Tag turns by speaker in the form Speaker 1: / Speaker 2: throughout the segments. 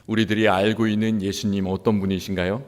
Speaker 1: 우리들이 알고 있는 예수님 어떤 분이신가요?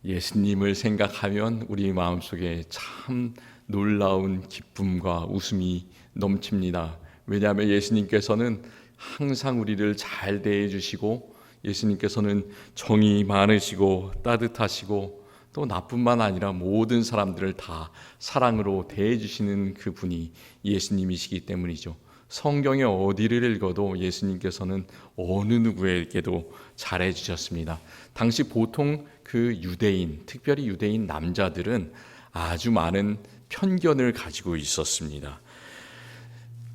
Speaker 1: 예수님을 생각하면 우리 마음속에 참 놀라운 기쁨과 웃음이 넘칩니다. 왜냐하면 예수님께서는 항상 우리를 잘 대해 주시고, 예수님께서는 정이 많으시고 따뜻하시고, 또 나뿐만 아니라 모든 사람들을 다 사랑으로 대해 주시는 그분이 예수님이시기 때문이죠. 성경의 어디를 읽어도 예수님께서는 어느 누구에게도 잘해 주셨습니다. 당시 보통 그 유대인, 특별히 유대인 남자들은 아주 많은 편견을 가지고 있었습니다.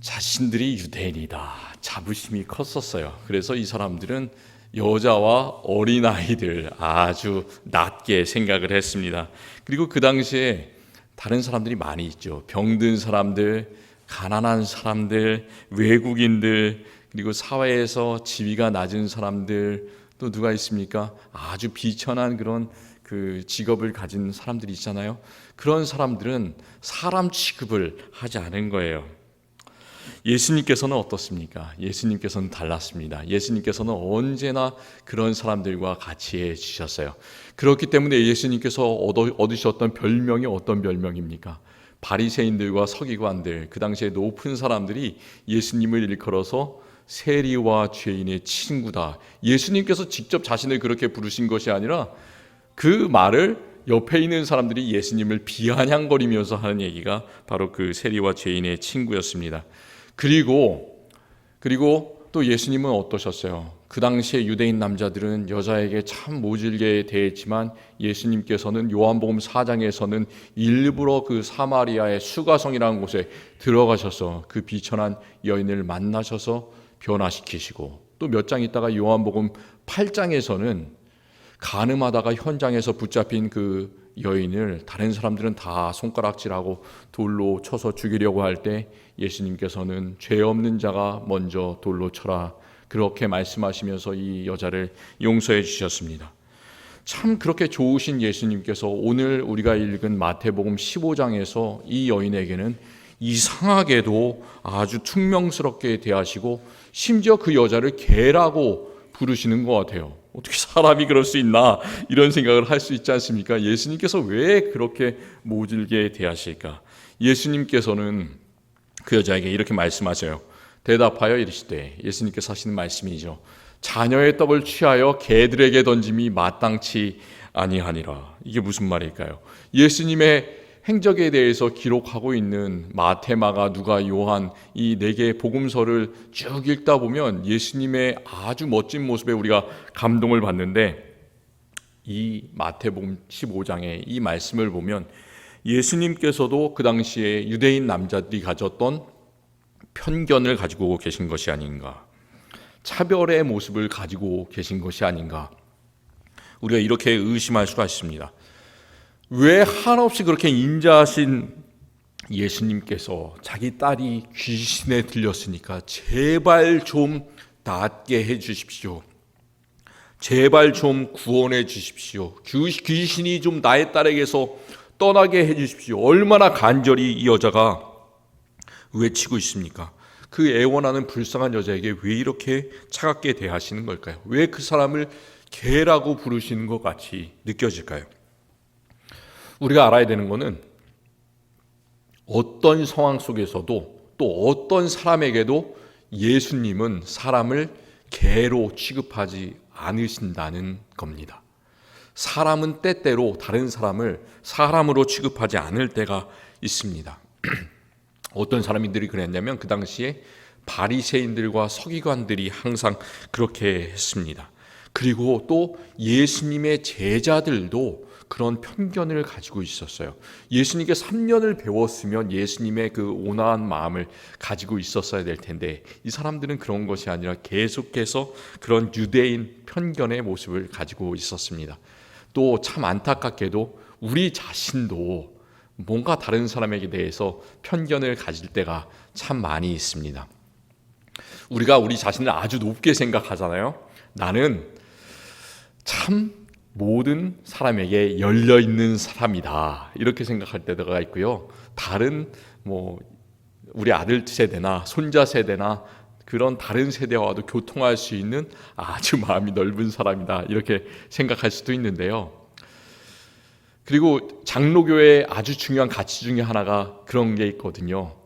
Speaker 1: 자신들이 유대인이다, 자부심이 컸었어요. 그래서 이 사람들은 여자와 어린아이들 아주 낮게 생각을 했습니다. 그리고 그 당시에 다른 사람들이 많이 있죠. 병든 사람들, 가난한 사람들, 외국인들, 그리고 사회에서 지위가 낮은 사람들, 또 누가 있습니까? 아주 비천한 그런 그 직업을 가진 사람들이 있잖아요. 그런 사람들은 사람 취급을 하지 않은 거예요. 예수님께서는 어떻습니까? 예수님께서는 달랐습니다. 예수님께서는 언제나 그런 사람들과 같이 해주셨어요. 그렇기 때문에 예수님께서 얻으셨던 별명이 어떤 별명입니까? 바리새인들과 서기관들, 그 당시에 높은 사람들이 예수님을 일컬어서 세리와 죄인의 친구다. 예수님께서 직접 자신을 그렇게 부르신 것이 아니라 그 말을 옆에 있는 사람들이 예수님을 비아냥거리면서 하는 얘기가 바로 그 세리와 죄인의 친구였습니다. 그리고 또 예수님은 어떠셨어요? 그 당시에 유대인 남자들은 여자에게 참 모질게 대했지만 예수님께서는 요한복음 4장에서는 일부러 그 사마리아의 수가성이라는 곳에 들어가셔서 그 비천한 여인을 만나셔서 변화시키시고, 또 몇 장 있다가 요한복음 8장에서는 간음하다가 현장에서 붙잡힌 그 여인을 다른 사람들은 다 손가락질하고 돌로 쳐서 죽이려고 할 때 예수님께서는 죄 없는 자가 먼저 돌로 쳐라, 그렇게 말씀하시면서 이 여자를 용서해 주셨습니다. 참 그렇게 좋으신 예수님께서 오늘 우리가 읽은 마태복음 15장에서 이 여인에게는 이상하게도 아주 퉁명스럽게 대하시고, 심지어 그 여자를 개라고 부르시는 것 같아요. 어떻게 사람이 그럴 수 있나, 이런 생각을 할 수 있지 않습니까? 예수님께서 왜 그렇게 모질게 대하실까? 예수님께서는 그 여자에게 이렇게 말씀하셔요. 대답하여 이르시되, 예수님께서 하시는 말씀이죠. 자녀의 떡을 취하여 개들에게 던짐이 마땅치 아니하니라. 이게 무슨 말일까요? 예수님의 행적에 대해서 기록하고 있는 마태, 마가, 누가, 요한 이 네 개의 복음서를 쭉 읽다 보면 예수님의 아주 멋진 모습에 우리가 감동을 받는데, 이 마태복음 15장의 이 말씀을 보면 예수님께서도 그 당시에 유대인 남자들이 가졌던 편견을 가지고 계신 것이 아닌가, 차별의 모습을 가지고 계신 것이 아닌가, 우리가 이렇게 의심할 수가 있습니다. 왜 한없이 그렇게 인자하신 예수님께서 자기 딸이 귀신에 들렸으니까 제발 좀 낫게 해 주십시오, 제발 좀 구원해 주십시오, 귀신이 좀 나의 딸에게서 떠나게 해 주십시오, 얼마나 간절히 이 여자가 외치고 있습니까? 그 애원하는 불쌍한 여자에게 왜 이렇게 차갑게 대하시는 걸까요? 왜 그 사람을 개라고 부르시는 것 같이 느껴질까요? 우리가 알아야 되는 것은 어떤 상황 속에서도 또 어떤 사람에게도 예수님은 사람을 개로 취급하지 않으신다는 겁니다. 사람은 때때로 다른 사람을 사람으로 취급하지 않을 때가 있습니다. 어떤 사람들이 그랬냐면 그 당시에 바리새인들과 서기관들이 항상 그렇게 했습니다. 그리고 또 예수님의 제자들도 그런 편견을 가지고 있었어요. 예수님께 3년을 배웠으면 예수님의 그 온화한 마음을 가지고 있었어야 될 텐데, 이 사람들은 그런 것이 아니라 계속해서 그런 유대인 편견의 모습을 가지고 있었습니다. 또 참 안타깝게도 우리 자신도 뭔가 다른 사람에게 대해서 편견을 가질 때가 참 많이 있습니다. 우리가 우리 자신을 아주 높게 생각하잖아요. 나는 참 모든 사람에게 열려있는 사람이다, 이렇게 생각할 때가 있고요. 다른 우리 아들 세대나 손자 세대나 그런 다른 세대와도 교통할 수 있는 아주 마음이 넓은 사람이다, 이렇게 생각할 수도 있는데요. 그리고 장로교의 아주 중요한 가치 중에 하나가 그런 게 있거든요.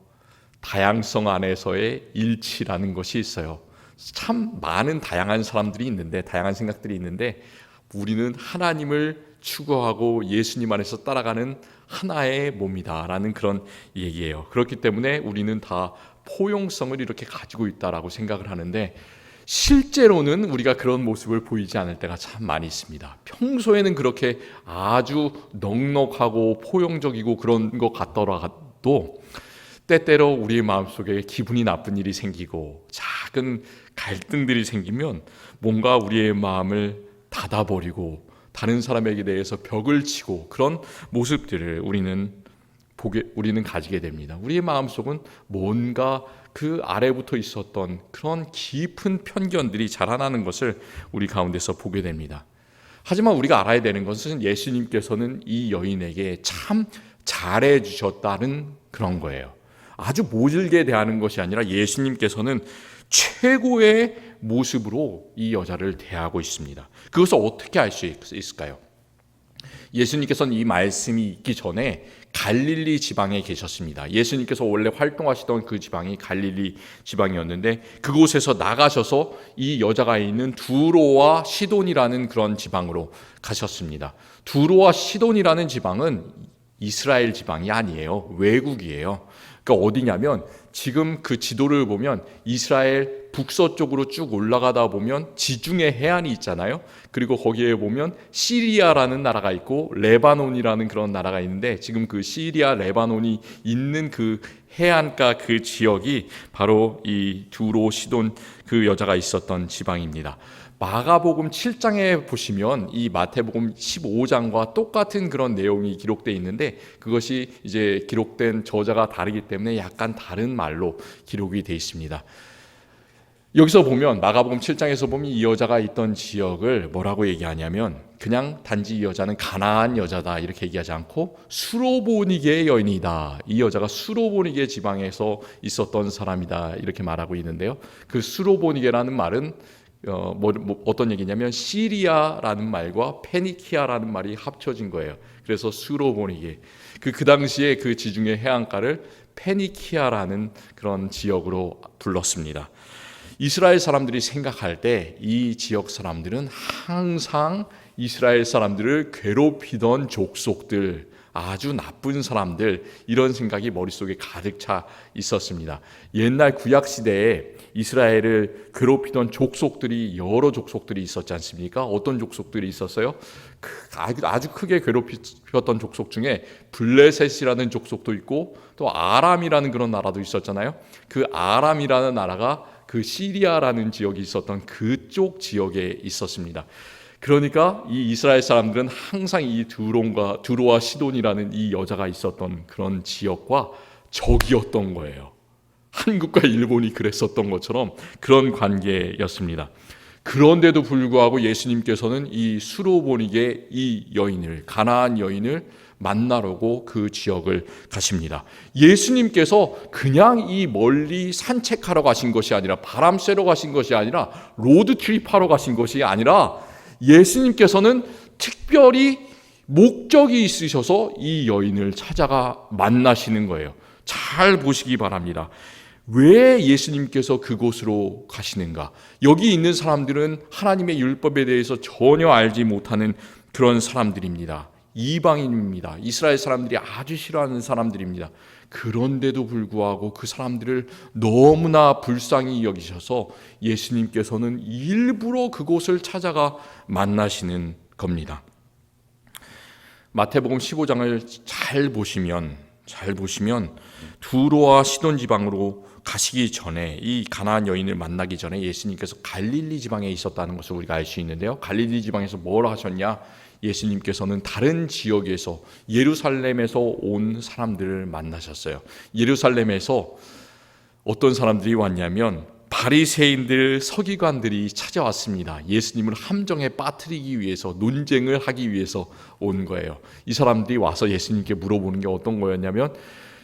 Speaker 1: 다양성 안에서의 일치라는 것이 있어요. 참 많은 다양한 사람들이 있는데, 다양한 생각들이 있는데, 우리는 하나님을 추구하고 예수님 안에서 따라가는 하나의 몸이다라는 그런 얘기예요. 그렇기 때문에 우리는 다 포용성을 이렇게 가지고 있다라고 생각을 하는데, 실제로는 우리가 그런 모습을 보이지 않을 때가 참 많이 있습니다. 평소에는 그렇게 아주 넉넉하고 포용적이고 그런 것 같더라도 때때로 우리의 마음속에 기분이 나쁜 일이 생기고 작은 갈등들이 생기면 뭔가 우리의 마음을 닫아버리고 다른 사람에게 대해서 벽을 치고 그런 모습들을 우리는 가지게 됩니다. 우리의 마음속은 뭔가 그 아래부터 있었던 그런 깊은 편견들이 자라나는 것을 우리 가운데서 보게 됩니다. 하지만 우리가 알아야 되는 것은 예수님께서는 이 여인에게 참 잘해 주셨다는 그런 거예요. 아주 모질게 대하는 것이 아니라 예수님께서는 최고의 모습으로 이 여자를 대하고 있습니다. 그것을 어떻게 알 수 있을까요? 예수님께서는 이 말씀이 있기 전에 갈릴리 지방에 계셨습니다. 예수님께서 원래 활동하시던 그 지방이 갈릴리 지방이었는데, 그곳에서 나가셔서 이 여자가 있는 두로와 시돈이라는 그런 지방으로 가셨습니다. 두로와 시돈이라는 지방은 이스라엘 지방이 아니에요. 외국이에요. 그러니까 어디냐면, 지금 그 지도를 보면 이스라엘 북서쪽으로 쭉 올라가다 보면 지중해 해안이 있잖아요. 그리고 거기에 보면 시리아라는 나라가 있고 레바논이라는 그런 나라가 있는데, 지금 그 시리아, 레바논이 있는 그 해안가 그 지역이 바로 이 두로, 시돈 그 여자가 있었던 지방입니다. 마가복음 7장에 보시면 이 마태복음 15장과 똑같은 그런 내용이 기록되어 있는데, 그것이 이제 기록된 저자가 다르기 때문에 약간 다른 말로 기록이 되어 있습니다. 여기서 보면 마가복음 7장에서 보면 이 여자가 있던 지역을 뭐라고 얘기하냐면, 그냥 단지 이 여자는 가나안 여자다 이렇게 얘기하지 않고 수로보니게의 여인이다, 이 여자가 수로보니게 지방에서 있었던 사람이다 이렇게 말하고 있는데요. 그 수로보니게라는 말은 어떤 얘기냐면 시리아라는 말과 페니키아라는 말이 합쳐진 거예요. 그래서 수로보니게, 그 당시에 그 지중해 해안가를 페니키아라는 그런 지역으로 불렀습니다. 이스라엘 사람들이 생각할 때 이 지역 사람들은 항상 이스라엘 사람들을 괴롭히던 족속들, 아주 나쁜 사람들, 이런 생각이 머릿속에 가득 차 있었습니다. 옛날 구약 시대에 이스라엘을 괴롭히던 족속들이 여러 족속들이 있었지 않습니까? 어떤 족속들이 있었어요? 아주 크게 괴롭혔던 족속 중에 블레셋이라는 족속도 있고 또 아람이라는 그런 나라도 있었잖아요. 그 아람이라는 나라가 그 시리아라는 지역이 있었던 그쪽 지역에 있었습니다. 그러니까 이 이스라엘 사람들은 항상 이 두로와 시돈이라는 이 여자가 있었던 그런 지역과 적이었던 거예요. 한국과 일본이 그랬었던 것처럼 그런 관계였습니다. 그런데도 불구하고 예수님께서는 이 수로보니게 이 여인을, 가나안 여인을 만나려고 그 지역을 가십니다. 예수님께서 그냥 이 멀리 산책하러 가신 것이 아니라, 바람 쐬러 가신 것이 아니라, 로드트립 하러 가신 것이 아니라, 예수님께서는 특별히 목적이 있으셔서 이 여인을 찾아가 만나시는 거예요. 잘 보시기 바랍니다. 왜 예수님께서 그곳으로 가시는가? 여기 있는 사람들은 하나님의 율법에 대해서 전혀 알지 못하는 그런 사람들입니다. 이방인입니다. 이스라엘 사람들이 아주 싫어하는 사람들입니다. 그런데도 불구하고 그 사람들을 너무나 불쌍히 여기셔서 예수님께서는 일부러 그곳을 찾아가 만나시는 겁니다. 마태복음 15장을 잘 보시면 두로와 시돈 지방으로 가시기 전에, 이 가나안 여인을 만나기 전에 예수님께서 갈릴리 지방에 있었다는 것을 우리가 알 수 있는데요. 갈릴리 지방에서 뭘 하셨냐? 예수님께서는 다른 지역에서, 예루살렘에서 온 사람들을 만나셨어요. 예루살렘에서 어떤 사람들이 왔냐면 바리새인들, 서기관들이 찾아왔습니다. 예수님을 함정에 빠뜨리기 위해서, 논쟁을 하기 위해서 온 거예요. 이 사람들이 와서 예수님께 물어보는 게 어떤 거였냐면,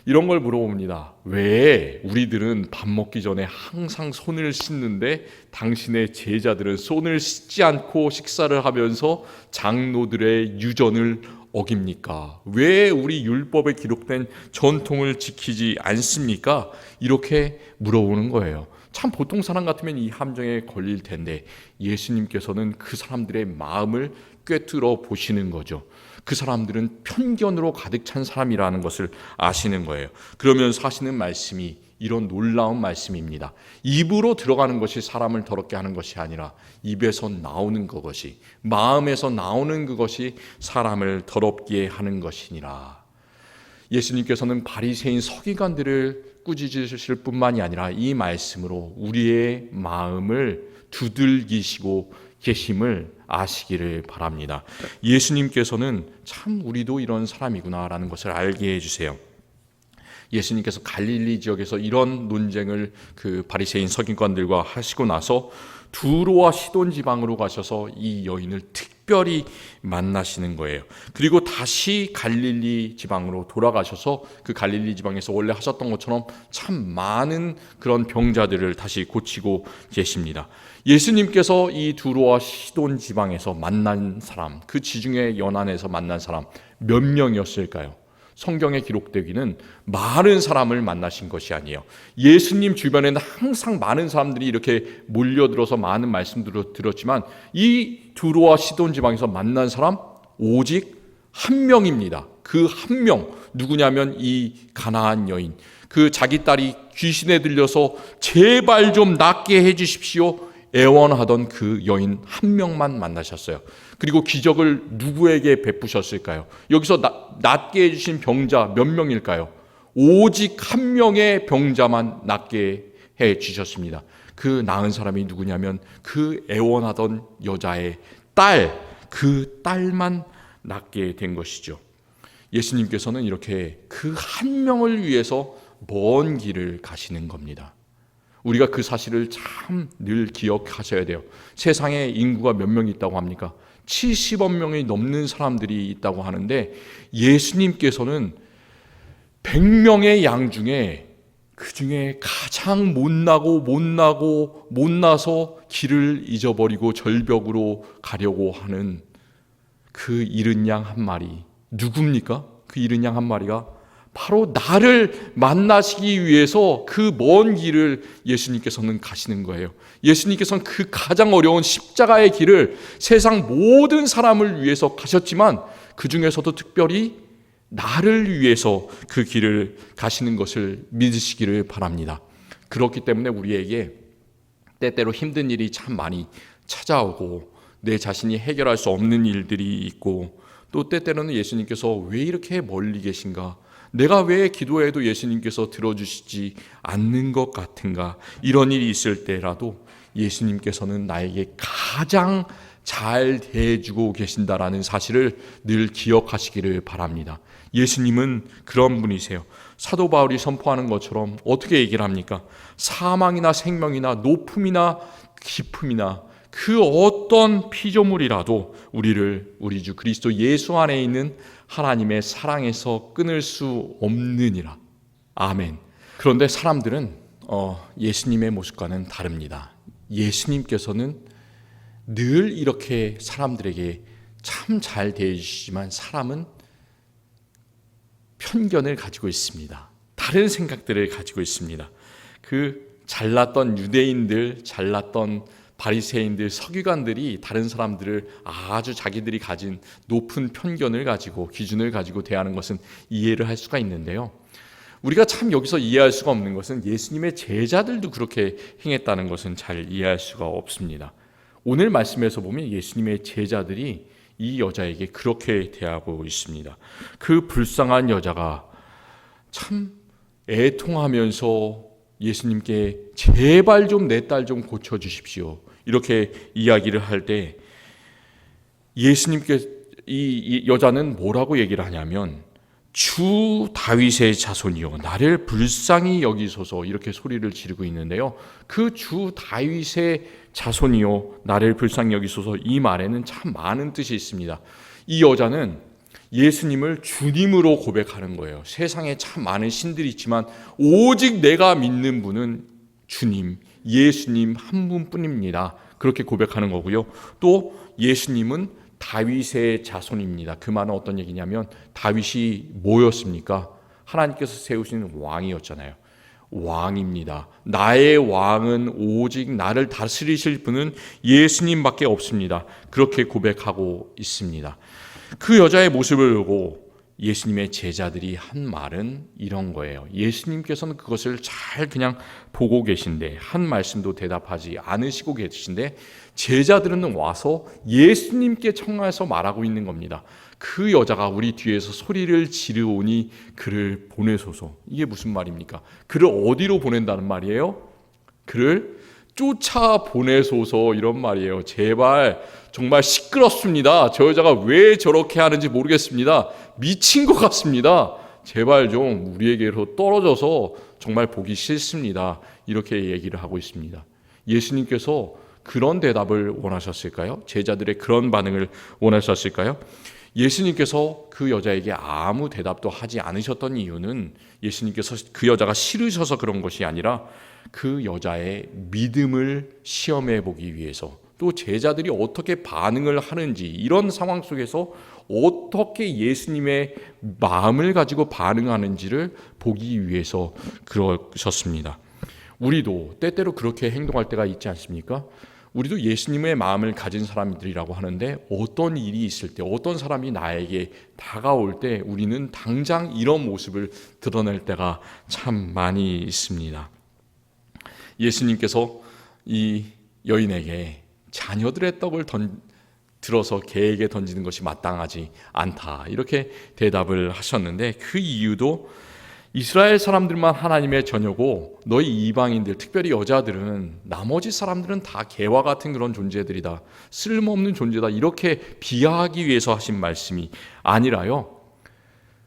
Speaker 1: 이런 걸 물어봅니다. 왜 우리들은 밥 먹기 전에 항상 손을 씻는데 당신의 제자들은 손을 씻지 않고 식사를 하면서 장로들의 유전을 어깁니까? 왜 우리 율법에 기록된 전통을 지키지 않습니까? 이렇게 물어보는 거예요. 참 보통 사람 같으면 이 함정에 걸릴 텐데 예수님께서는 그 사람들의 마음을 꿰뚫어 보시는 거죠. 그 사람들은 편견으로 가득 찬 사람이라는 것을 아시는 거예요. 그러면서 하시는 말씀이 이런 놀라운 말씀입니다. 입으로 들어가는 것이 사람을 더럽게 하는 것이 아니라 입에서 나오는 그것이, 마음에서 나오는 그것이 사람을 더럽게 하는 것이니라. 예수님께서는 바리새인 서기관들을 꾸짖으실 뿐만이 아니라 이 말씀으로 우리의 마음을 두들기시고 계심을 아시기를 바랍니다. 예수님께서는 참 우리도 이런 사람이구나라는 것을 알게 해주세요. 예수님께서 갈릴리 지역에서 이런 논쟁을 그 바리새인 서기관들과 하시고 나서 두로와 시돈 지방으로 가셔서 이 여인을 특별히 만나시는 거예요. 그리고 다시 갈릴리 지방으로 돌아가셔서 그 갈릴리 지방에서 원래 하셨던 것처럼 참 많은 그런 병자들을 다시 고치고 계십니다. 예수님께서 이 두로와 시돈 지방에서 만난 사람, 그 지중해 연안에서 만난 사람 몇 명이었을까요? 성경에 기록되기는 많은 사람을 만나신 것이 아니에요. 예수님 주변에는 항상 많은 사람들이 이렇게 몰려들어서 많은 말씀들을 들었지만 이 두로와 시돈 지방에서 만난 사람 오직 한 명입니다. 그 한 명 누구냐면 이 가나안 여인, 그 자기 딸이 귀신에 들려서 제발 좀 낫게 해주십시오 애원하던 그 여인 한 명만 만나셨어요. 그리고 기적을 누구에게 베푸셨을까요? 여기서 낫게 해주신 병자 몇 명일까요? 오직 한 명의 병자만 낫게 해주셨습니다. 그 나은 사람이 누구냐면 그 애원하던 여자의 딸, 그 딸만 낫게 된 것이죠. 예수님께서는 이렇게 그 한 명을 위해서 먼 길을 가시는 겁니다. 우리가 그 사실을 참 늘 기억하셔야 돼요. 세상에 인구가 몇 명 있다고 합니까? 70억 명이 넘는 사람들이 있다고 하는데 예수님께서는 100명의 양 중에 그 중에 가장 못나서 길을 잊어버리고 절벽으로 가려고 하는 그 잃은 양 한 마리 누굽니까? 그 잃은 양 한 마리가 바로 나를 만나시기 위해서 그 먼 길을 예수님께서는 가시는 거예요. 예수님께서는 그 가장 어려운 십자가의 길을 세상 모든 사람을 위해서 가셨지만 그 중에서도 특별히 나를 위해서 그 길을 가시는 것을 믿으시기를 바랍니다. 그렇기 때문에 우리에게 때때로 힘든 일이 참 많이 찾아오고 내 자신이 해결할 수 없는 일들이 있고 또 때때로는 예수님께서 왜 이렇게 멀리 계신가? 내가 왜 기도해도 예수님께서 들어주시지 않는 것 같은가? 이런 일이 있을 때라도 예수님께서는 나에게 가장 잘 대해주고 계신다라는 사실을 늘 기억하시기를 바랍니다. 예수님은 그런 분이세요. 사도 바울이 선포하는 것처럼 어떻게 얘기를 합니까? 사망이나 생명이나 높음이나 깊음이나 그 어떤 피조물이라도 우리를 우리 주 그리스도 예수 안에 있는 하나님의 사랑에서 끊을 수 없느니라. 아멘. 그런데 사람들은 예수님의 모습과는 다릅니다. 예수님께서는 늘 이렇게 사람들에게 참 잘 대해주시지만 사람은 편견을 가지고 있습니다. 다른 생각들을 가지고 있습니다. 그 잘났던 유대인들, 잘났던 바리새인들, 서기관들이 다른 사람들을 아주 자기들이 가진 높은 편견을 가지고 기준을 가지고 대하는 것은 이해를 할 수가 있는데요. 우리가 참 여기서 이해할 수가 없는 것은 예수님의 제자들도 그렇게 행했다는 것은 잘 이해할 수가 없습니다. 오늘 말씀에서 보면 예수님의 제자들이 이 여자에게 그렇게 대하고 있습니다. 그 불쌍한 여자가 참 애통하면서 예수님께 제발 좀 내 딸 좀 고쳐주십시오 이렇게 이야기를 할 때 예수님께 이 여자는 뭐라고 얘기를 하냐면 주 다윗의 자손이요 나를 불쌍히 여기소서 이렇게 소리를 지르고 있는데요. 그 주 다윗의 자손이요 나를 불쌍히 여기소서 이 말에는 참 많은 뜻이 있습니다. 이 여자는 예수님을 주님으로 고백하는 거예요. 세상에 참 많은 신들이 있지만 오직 내가 믿는 분은 주님, 예수님 한 분뿐입니다. 그렇게 고백하는 거고요. 또 예수님은 다윗의 자손입니다. 그 말은 어떤 얘기냐면 다윗이 뭐였습니까? 하나님께서 세우신 왕이었잖아요. 왕입니다. 나의 왕은 오직 나를 다스리실 분은 예수님밖에 없습니다. 그렇게 고백하고 있습니다. 그 여자의 모습을 보고 예수님의 제자들이 한 말은 이런 거예요. 예수님께서는 그것을 잘 그냥 보고 계신데 한 말씀도 대답하지 않으시고 계신데 제자들은 와서 예수님께 청하여서 말하고 있는 겁니다. 그 여자가 우리 뒤에서 소리를 지르오니 그를 보내소서. 이게 무슨 말입니까? 그를 어디로 보낸다는 말이에요? 그를 쫓아 보내소서 이런 말이에요. 제발, 정말 시끄럽습니다. 저 여자가 왜 저렇게 하는지 모르겠습니다. 미친 것 같습니다. 제발 좀 우리에게로 떨어져서 정말 보기 싫습니다. 이렇게 얘기를 하고 있습니다. 예수님께서 그런 대답을 원하셨을까요? 제자들의 그런 반응을 원하셨을까요? 예수님께서 그 여자에게 아무 대답도 하지 않으셨던 이유는 예수님께서 그 여자가 싫으셔서 그런 것이 아니라 그 여자의 믿음을 시험해 보기 위해서, 또 제자들이 어떻게 반응을 하는지, 이런 상황 속에서 어떻게 예수님의 마음을 가지고 반응하는지를 보기 위해서 그러셨습니다. 우리도 때때로 그렇게 행동할 때가 있지 않습니까? 우리도 예수님의 마음을 가진 사람들이라고 하는데 어떤 일이 있을 때, 어떤 사람이 나에게 다가올 때 우리는 당장 이런 모습을 드러낼 때가 참 많이 있습니다. 예수님께서 이 여인에게 자녀들의 떡을 들어서 개에게 던지는 것이 마땅하지 않다, 이렇게 대답을 하셨는데, 그 이유도 이스라엘 사람들만 하나님의 자녀고 너희 이방인들, 특별히 여자들은, 나머지 사람들은 다 개와 같은 그런 존재들이다, 쓸모없는 존재다, 이렇게 비하하기 위해서 하신 말씀이 아니라요,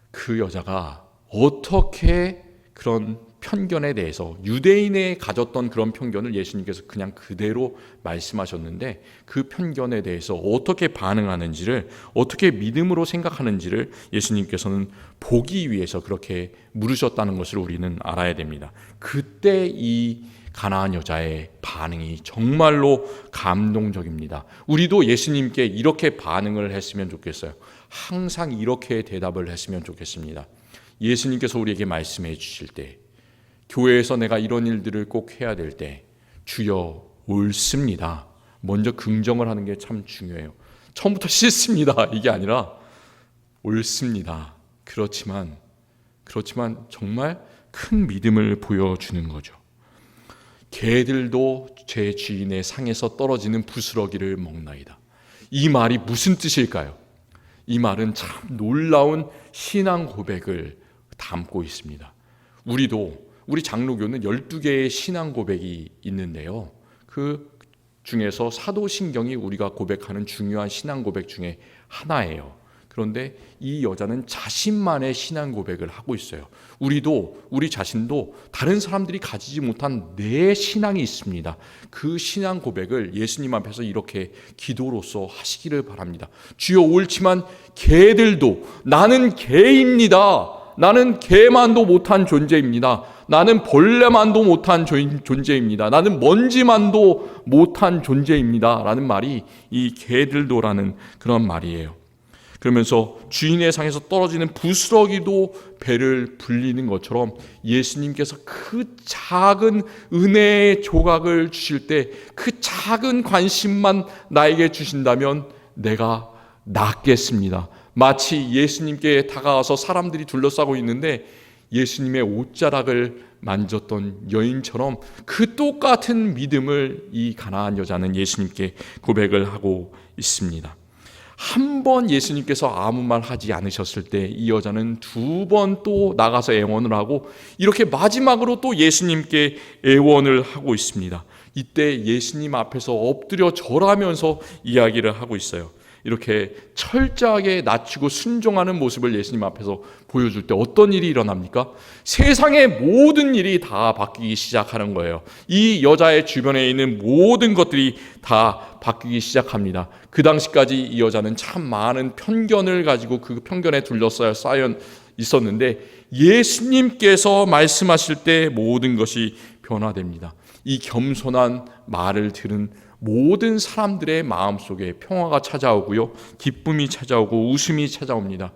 Speaker 1: 그 여자가 어떻게 그런 편견에 대해서, 유대인에 가졌던 그런 편견을 예수님께서 그냥 그대로 말씀하셨는데, 그 편견에 대해서 어떻게 반응하는지를, 어떻게 믿음으로 생각하는지를 예수님께서는 보기 위해서 그렇게 물으셨다는 것을 우리는 알아야 됩니다. 그때 이 가나안 여자의 반응이 정말로 감동적입니다. 우리도 예수님께 이렇게 반응을 했으면 좋겠어요. 항상 이렇게 대답을 했으면 좋겠습니다. 예수님께서 우리에게 말씀해 주실 때, 교회에서 내가 이런 일들을 꼭 해야 될 때, 주여 옳습니다, 먼저 긍정을 하는 게 참 중요해요. 처음부터 싫습니다 이게 아니라 옳습니다, 그렇지만 정말 큰 믿음을 보여주는 거죠. 개들도 제 주인의 상에서 떨어지는 부스러기를 먹나이다. 이 말이 무슨 뜻일까요? 이 말은 참 놀라운 신앙 고백을 담고 있습니다. 우리 장로교는 12개의 신앙 고백이 있는데요, 그 중에서 사도신경이 우리가 고백하는 중요한 신앙 고백 중에 하나예요. 그런데 이 여자는 자신만의 신앙 고백을 하고 있어요. 우리 자신도 다른 사람들이 가지지 못한 내 신앙이 있습니다. 그 신앙 고백을 예수님 앞에서 이렇게 기도로서 하시기를 바랍니다. 주여 옳지만 개들도, 나는 개입니다, 나는 개만도 못한 존재입니다, 나는 벌레만도 못한 존재입니다, 나는 먼지만도 못한 존재입니다 라는 말이 이 개들도라는 그런 말이에요. 그러면서 주인의 상에서 떨어지는 부스러기도 배를 불리는 것처럼 예수님께서 그 작은 은혜의 조각을 주실 때, 그 작은 관심만 나에게 주신다면 내가 낫겠습니다. 마치 예수님께 다가와서 사람들이 둘러싸고 있는데 예수님의 옷자락을 만졌던 여인처럼 그 똑같은 믿음을 이 가나안 여자는 예수님께 고백을 하고 있습니다. 한 번 예수님께서 아무 말 하지 않으셨을 때 이 여자는 두 번 또 나가서 애원을 하고, 이렇게 마지막으로 또 예수님께 애원을 하고 있습니다. 이때 예수님 앞에서 엎드려 절하면서 이야기를 하고 있어요. 이렇게 철저하게 낮추고 순종하는 모습을 예수님 앞에서 보여줄 때 어떤 일이 일어납니까? 세상의 모든 일이 다 바뀌기 시작하는 거예요. 이 여자의 주변에 있는 모든 것들이 다 바뀌기 시작합니다. 그 당시까지 이 여자는 참 많은 편견을 가지고 그 편견에 둘러싸여 쌓여 있었는데 예수님께서 말씀하실 때 모든 것이 변화됩니다. 이 겸손한 말을 들은 모든 사람들의 마음속에 평화가 찾아오고요, 기쁨이 찾아오고 웃음이 찾아옵니다.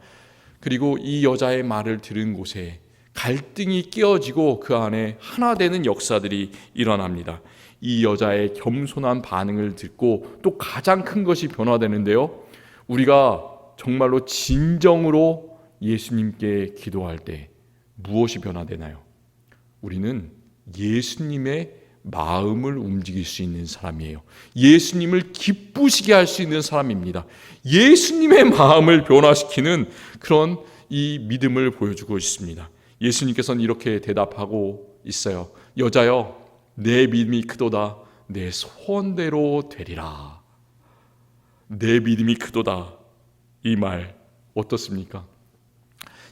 Speaker 1: 그리고 이 여자의 말을 들은 곳에 갈등이 끼어지고 그 안에 하나 되는 역사들이 일어납니다. 이 여자의 겸손한 반응을 듣고 또 가장 큰 것이 변화되는데요, 우리가 정말로 진정으로 예수님께 기도할 때 무엇이 변화되나요? 우리는 예수님의 마음을 움직일 수 있는 사람이에요. 예수님을 기쁘시게 할 수 있는 사람입니다. 예수님의 마음을 변화시키는 그런 이 믿음을 보여주고 있습니다. 예수님께서는 이렇게 대답하고 있어요. 여자여, 내 믿음이 크도다. 내 소원대로 되리라. 내 믿음이 크도다. 이 말 어떻습니까?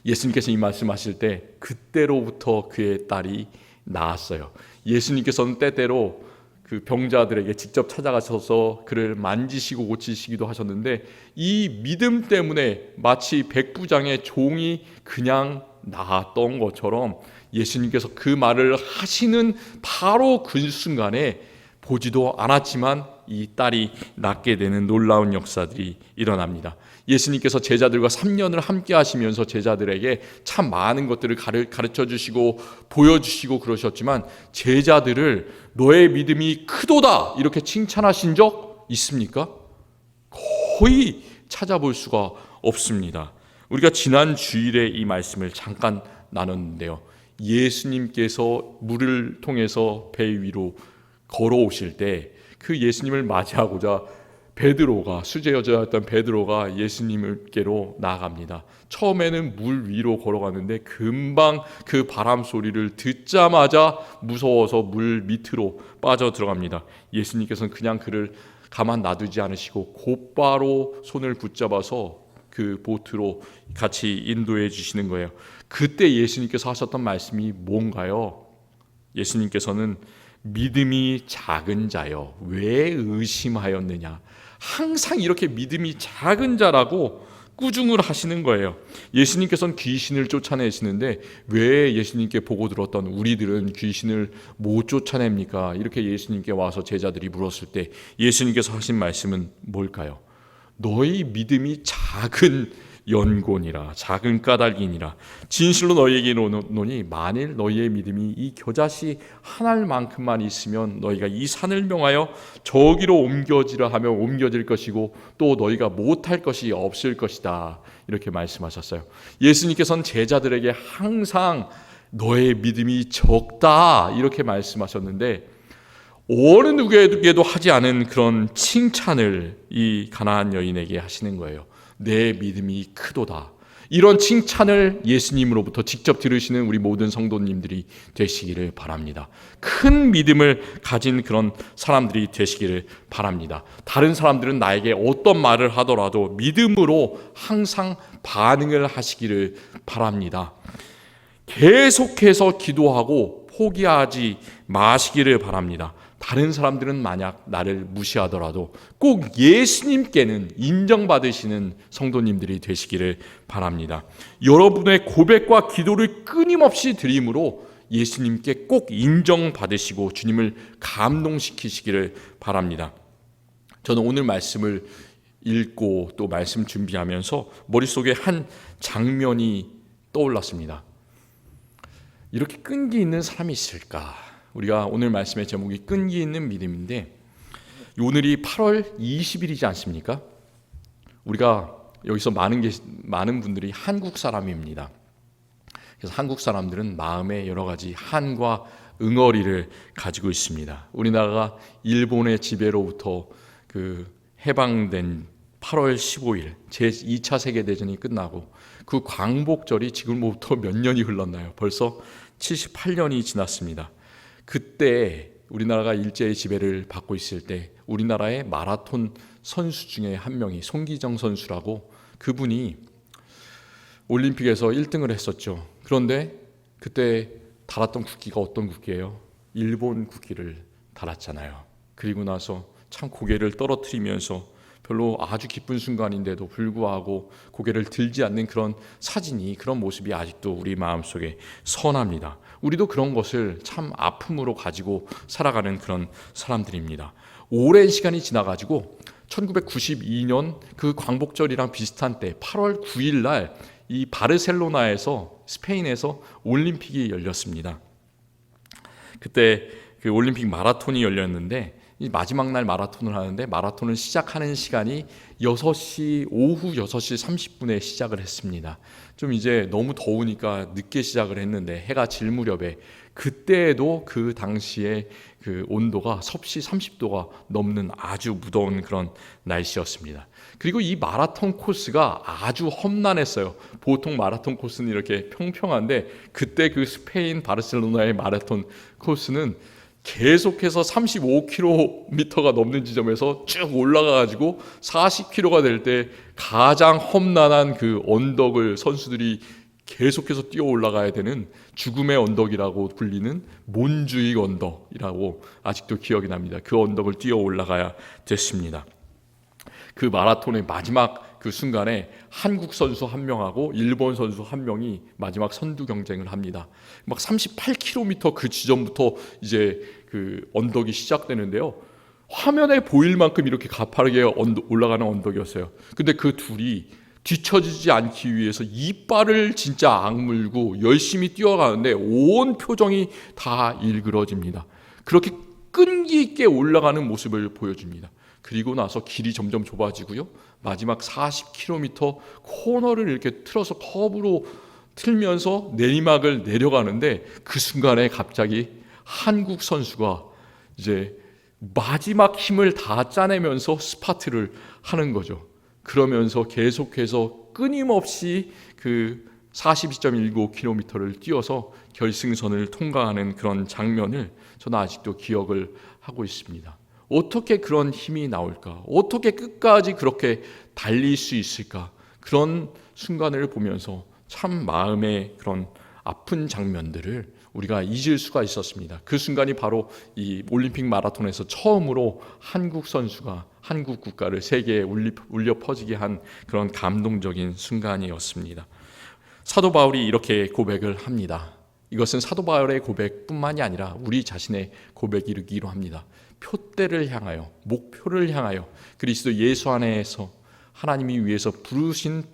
Speaker 1: 예수님께서 이 말씀하실 때 그때로부터 그의 딸이 나았어요. 예수님께서는 때때로 그 병자들에게 직접 찾아가셔서 그를 만지시고 고치시기도 하셨는데 이 믿음 때문에 마치 백부장의 종이 그냥 나았던 것처럼 예수님께서 그 말을 하시는 바로 그 순간에 보지도 않았지만 이 딸이 낫게 되는 놀라운 역사들이 일어납니다. 예수님께서 제자들과 3년을 함께 하시면서 제자들에게 참 많은 것들을 가르쳐 주시고 보여주시고 그러셨지만 제자들을 너의 믿음이 크도다 이렇게 칭찬하신 적 있습니까? 거의 찾아볼 수가 없습니다. 우리가 지난 주일에 이 말씀을 잠깐 나눴는데요, 예수님께서 물을 통해서 배 위로 걸어오실 때 그 예수님을 맞이하고자 베드로가, 수제 여자였던 베드로가 예수님께로 나아갑니다. 처음에는 물 위로 걸어가는데 금방 그 바람 소리를 듣자마자 무서워서 물 밑으로 빠져 들어갑니다. 예수님께서는 그냥 그를 가만 놔두지 않으시고 곧바로 손을 붙잡아서 그 보트로 같이 인도해 주시는 거예요. 그때 예수님께서 하셨던 말씀이 뭔가요? 예수님께서는 믿음이 작은 자여 왜 의심하였느냐, 항상 이렇게 믿음이 작은 자라고 꾸중을 하시는 거예요. 예수님께서는 귀신을 쫓아내시는데 왜 예수님께 보고 들었던 우리들은 귀신을 못 쫓아냅니까? 이렇게 예수님께 와서 제자들이 물었을 때 예수님께서 하신 말씀은 뭘까요? 너희 믿음이 작은 연곤이라, 작은 까닭이니라. 진실로 너희에게 이르노니 만일 너희의 믿음이 이 겨자씨 한 알만큼만 있으면 너희가 이 산을 명하여 저기로 옮겨지라 하면 옮겨질 것이고 또 너희가 못할 것이 없을 것이다. 이렇게 말씀하셨어요. 예수님께서는 제자들에게 항상 너의 믿음이 적다 이렇게 말씀하셨는데 어느 누구에게도 하지 않은 그런 칭찬을 이 가나안 여인에게 하시는 거예요. 내 믿음이 크도다. 이런 칭찬을 예수님으로부터 직접 들으시는 우리 모든 성도님들이 되시기를 바랍니다. 큰 믿음을 가진 그런 사람들이 되시기를 바랍니다. 다른 사람들은 나에게 어떤 말을 하더라도 믿음으로 항상 반응을 하시기를 바랍니다. 계속해서 기도하고 포기하지 마시기를 바랍니다. 다른 사람들은 만약 나를 무시하더라도 꼭 예수님께는 인정받으시는 성도님들이 되시기를 바랍니다. 여러분의 고백과 기도를 끊임없이 드림으로 예수님께 꼭 인정받으시고 주님을 감동시키시기를 바랍니다. 저는 오늘 말씀을 읽고 또 말씀 준비하면서 머릿속에 한 장면이 떠올랐습니다. 이렇게 끈기 있는 사람이 있을까? 우리가 오늘 말씀의 제목이 끈기 있는 믿음인데 오늘이 8월 20일이지 않습니까? 우리가 여기서 많은 분들이 한국 사람입니다. 그래서 한국 사람들은 마음에 여러 가지 한과 응어리를 가지고 있습니다. 우리나라가 일본의 지배로부터 해방된 8월 15일 제2차 세계대전이 끝나고 그 광복절이 지금부터 몇 년이 흘렀나요? 벌써 78년이 지났습니다. 그때 우리나라가 일제의 지배를 받고 있을 때 우리나라의 마라톤 선수 중에 한 명이 송기정 선수라고, 그분이 올림픽에서 1등을 했었죠. 그런데 그때 달았던 국기가 어떤 국기예요? 일본 국기를 달았잖아요. 그리고 나서 참 고개를 떨어뜨리면서 별로 아주 기쁜 순간인데도 불구하고 고개를 들지 않는 그런 사진이, 그런 모습이 아직도 우리 마음속에 선합니다. 우리도 그런 것을 참 아픔으로 가지고 살아가는 그런 사람들입니다. 오랜 시간이 지나가지고 1992년 그 광복절이랑 비슷한 때 8월 9일 날 이 바르셀로나에서, 스페인에서 올림픽이 열렸습니다. 그때 그 올림픽 마라톤이 열렸는데, 이 마지막 날 마라톤을 하는데 마라톤을 시작하는 시간이 오후 6시 30분에 시작을 했습니다. 좀 이제 너무 더우니까 늦게 시작을 했는데 해가 질 무렵에, 그때에도 그 당시에 그 온도가 섭씨 30도가 넘는 아주 무더운 그런 날씨였습니다. 그리고 이 마라톤 코스가 아주 험난했어요. 보통 마라톤 코스는 이렇게 평평한데 그때 그 스페인 바르셀로나의 마라톤 코스는 계속해서 35km가 넘는 지점에서 쭉 올라가가지고 40km가 될 때 가장 험난한 그 언덕을 선수들이 계속해서 뛰어 올라가야 되는 죽음의 언덕이라고 불리는 몬주익 언덕이라고 아직도 기억이 납니다. 그 언덕을 뛰어 올라가야 됐습니다. 그 마라톤의 마지막 그 순간에 한국 선수 한 명하고 일본 선수 한 명이 마지막 선두 경쟁을 합니다. 막 38km 그 지점부터 이제 그 언덕이 시작되는데요. 화면에 보일 만큼 이렇게 가파르게 올라가는 언덕이었어요. 근데 그 둘이 뒤처지지 않기 위해서 이빨을 진짜 악물고 열심히 뛰어가는데 온 표정이 다 일그러집니다. 그렇게 끈기 있게 올라가는 모습을 보여줍니다. 그리고 나서 길이 점점 좁아지고요. 마지막 40km 코너를 이렇게 틀어서 커브로 틀면서 내리막을 내려가는데, 그 순간에 갑자기 한국 선수가 이제 마지막 힘을 다 짜내면서 스파트를 하는 거죠. 그러면서 계속해서 끊임없이 그 42.19km를 뛰어서 결승선을 통과하는 그런 장면을 저는 아직도 기억을 하고 있습니다. 어떻게 그런 힘이 나올까? 어떻게 끝까지 그렇게 달릴 수 있을까? 그런 순간을 보면서 참 마음의 그런 아픈 장면들을 우리가 잊을 수가 있었습니다. 그 순간이 바로 이 올림픽 마라톤에서 처음으로 한국 선수가 한국 국가를 세계에 울려 퍼지게 한 그런 감동적인 순간이었습니다. 사도 바울이 이렇게 고백을 합니다. 이것은 사도 바울의 고백뿐만이 아니라 우리 자신의 고백이기로 합니다. 표대를 향하여, 목표를 향하여 그리스도 예수 안에서 하나님이 위해서 부르신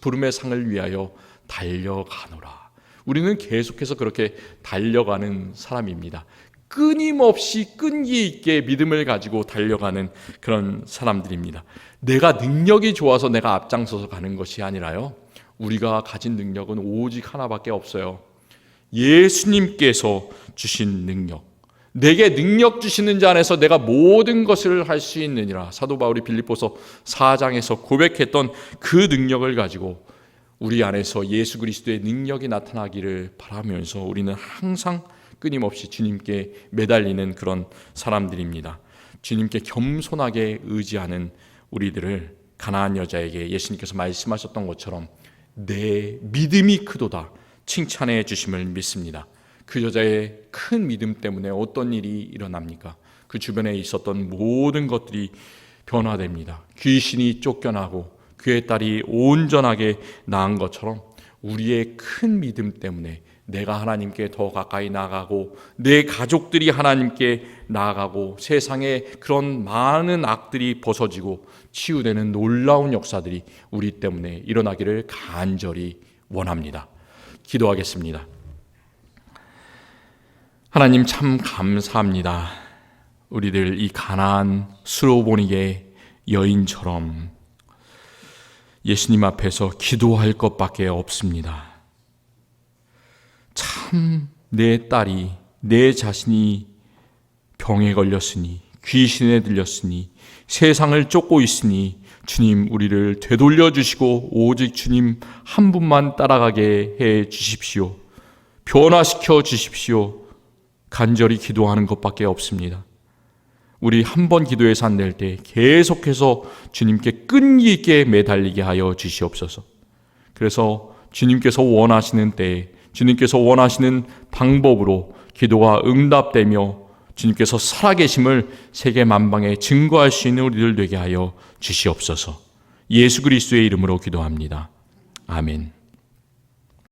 Speaker 1: 부름의 상을 위하여 달려가노라. 우리는 계속해서 그렇게 달려가는 사람입니다. 끊임없이 끈기 있게 믿음을 가지고 달려가는 그런 사람들입니다. 내가 능력이 좋아서 내가 앞장서서 가는 것이 아니라요, 우리가 가진 능력은 오직 하나밖에 없어요. 예수님께서 주신 능력. 내게 능력 주시는 자 안에서 내가 모든 것을 할 수 있느니라. 사도 바울이 빌립보서 4장에서 고백했던 그 능력을 가지고 우리 안에서 예수 그리스도의 능력이 나타나기를 바라면서 우리는 항상 끊임없이 주님께 매달리는 그런 사람들입니다. 주님께 겸손하게 의지하는 우리들을 가나안 여자에게 예수님께서 말씀하셨던 것처럼 내 믿음이 크도다 칭찬해 주심을 믿습니다. 그 여자의 큰 믿음 때문에 어떤 일이 일어납니까? 그 주변에 있었던 모든 것들이 변화됩니다. 귀신이 쫓겨나고 그의 딸이 온전하게 나은 것처럼 우리의 큰 믿음 때문에 내가 하나님께 더 가까이 나아가고 내 가족들이 하나님께 나아가고 세상에 그런 많은 악들이 벗어지고 치유되는 놀라운 역사들이 우리 때문에 일어나기를 간절히 원합니다. 기도하겠습니다. 하나님 참 감사합니다. 우리들 이 가나안 수로보니게 여인처럼 예수님 앞에서 기도할 것밖에 없습니다. 참 내 딸이, 내 자신이 병에 걸렸으니, 귀신에 들렸으니, 세상을 쫓고 있으니 주님 우리를 되돌려 주시고 오직 주님 한 분만 따라가게 해 주십시오. 변화시켜 주십시오. 간절히 기도하는 것밖에 없습니다. 우리 한 번 기도해서 안 될 때 계속해서 주님께 끈기 있게 매달리게 하여 주시옵소서. 그래서 주님께서 원하시는 때에 주님께서 원하시는 방법으로 기도가 응답되며 주님께서 살아계심을 세계 만방에 증거할 수 있는 우리들 되게 하여 주시옵소서. 예수 그리스도의 이름으로 기도합니다. 아멘.